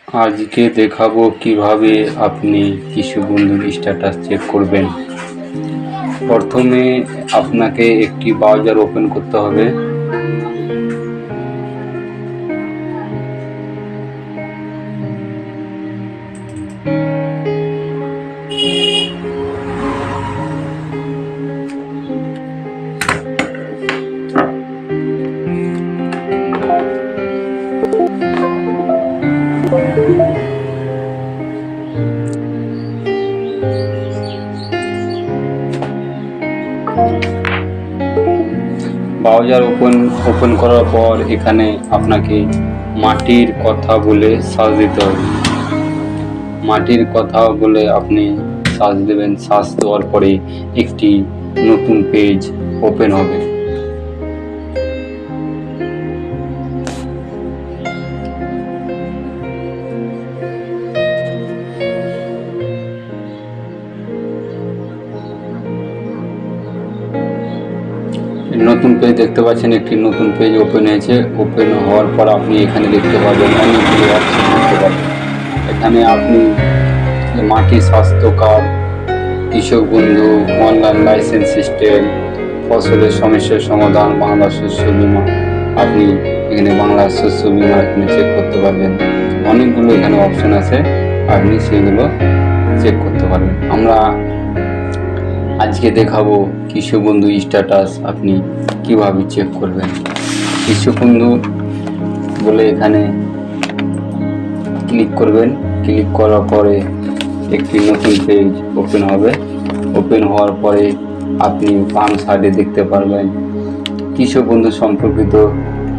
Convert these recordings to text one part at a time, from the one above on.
আজকে দেখাবো কিভাবে আপনি কৃষি বন্ধুর স্ট্যাটাস চেক করবেন। প্রথমে আপনাকে একটি ব্রাউজার ওপেন করতে হবে। ব্রাউজার ওপেন করার পর এখানে আপনাকে মাটির কথা বলে সার্চ দিতে হবে। মাটির কথা বলে আপনি সার্চ দেবেন। সার্চ দেওয়ার পরে একটি নতুন পেজ ওপেন হবে। নতুন পেজ দেখতে পাচ্ছেন, একটি নতুন পেজ ওপেন হয়েছে। ওপেন হওয়ার পর আপনি এখানে দেখতে পাবেন অনেকগুলো অপশন দেখতে পাবেন। এখানে আপনি মাটি স্বাস্থ্য কার্ড, কৃষক বন্ধু, অনলাইন লাইসেন্স সিস্টেম, ফসলের সমস্যার সমাধান, বাংলা শস্য বীমা, আপনি এখানে বাংলা শস্য বীমা এখানে চেক করতে পারবেন। অনেকগুলো এখানে অপশন আছে, আপনি সেগুলো চেক করতে পারবেন। আমরা আজকে দেখাবো কৃষক বন্ধু স্ট্যাটাস আপনি কিভাবে চেক করবেন। কৃষক বন্ধু বলে এখানে ক্লিক করবেন। ক্লিক করার পরে একটি নতুন পেজ ওপেন হবে। ওপেন হওয়ার পরে আপনি বাম সাইডে দেখতে পারবেন কৃষক বন্ধু সম্পর্কিত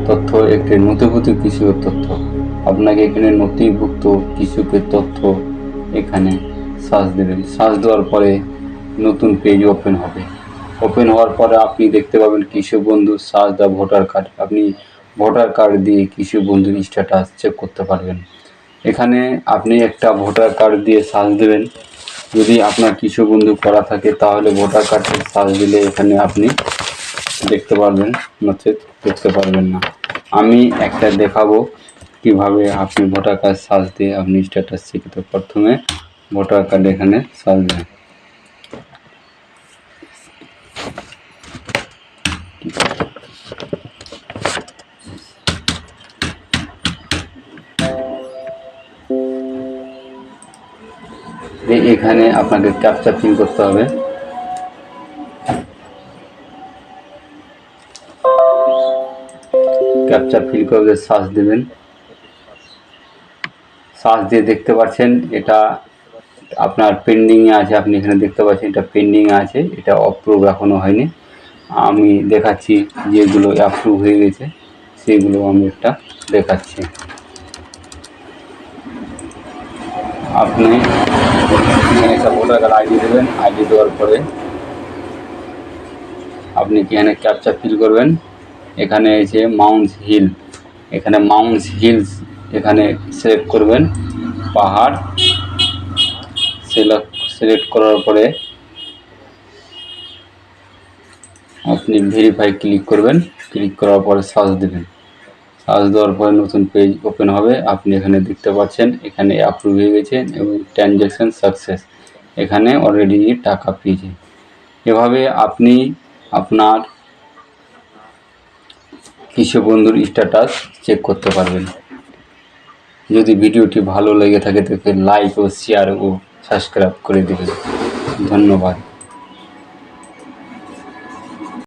তথ্য, একটি নথিভুক্ত কৃষকের তথ্য। আপনাকে এখানে নথিভুক্ত কৃষকের তথ্য এখানে সার্চ দেবেন। সার্চ দেওয়ার পরে নতুন পেজ ওপেন হবে। ওপেন হওয়ার পরে আপনি দেখতে পাবেন কৃষক বন্ধু সার্চ দ্য ভোটার কার্ড। আপনি ভোটার কার্ড দিয়ে কৃষক বন্ধুর স্ট্যাটাস চেক করতে পারবেন। এখানে আপনি একটা ভোটার কার্ড দিয়ে সার্চ দেবেন। যদি আপনার কৃষক বন্ধু করা থাকে তাহলে ভোটার কার্ডে সার্চ দিলে এখানে আপনি দেখতে পারবেন, নচেত দেখতে পারবেন না। আমি একটা দেখাবো কিভাবে আপনি ভোটার কার্ড সার্চ দিয়ে আপনি স্ট্যাটাস চেক করতে। প্রথমে ভোটার কার্ড এখানে সার্চ দেন। এখানে আপনাকে ক্যাপচা ফিল করতে হবে। ক্যাপচা ফিল করে সার্চ দেবেন। সার্চ দিয়ে দেখতে পাচ্ছেন এটা আপনার পেন্ডিংয়ে আছে। আপনি এখানে দেখতে পাচ্ছেন এটা পেন্ডিংয়ে আছে, এটা অ্যাপ্রুভ এখনও হয়নি। আমি দেখাচ্ছি যেগুলো অ্যাপ্রুভ হয়ে গেছে সেগুলো আমি একটা দেখাচ্ছি। আপনি এখানে একটা ভোটার কার্ড আইডি দেবেন। আইডি দেওয়ার পরে আপনি এখানে ক্যাপচা ফিল করবেন। এখানে এসে মাউন্টস হিল, এখানে মাউন্টস হিলস এখানে সিলেক্ট করবেন। পাহাড় সিলেক্ট করার পরে আপনি ভেরিফাই ক্লিক করবেন। ক্লিক করার পরে সার্চ দেবেন। সার্চ দেওয়ার পরে নতুন পেজ ওপেন হবে। আপনি এখানে দেখতে পাচ্ছেন এখানে অ্যাপ্রুভ হয়ে গেছে এবং ট্রানজ্যাকশন সাকসেস, এখানে অলরেডি টাকা পেয়েছে। এভাবে আপনি আপনার কৃষক বন্ধুর স্ট্যাটাস চেক করতে পারবেন। যদি ভিডিওটি ভালো লেগে থাকে তাহলে লাইক ও শেয়ার ও সাবস্ক্রাইব করে দেবেন। ধন্যবাদ।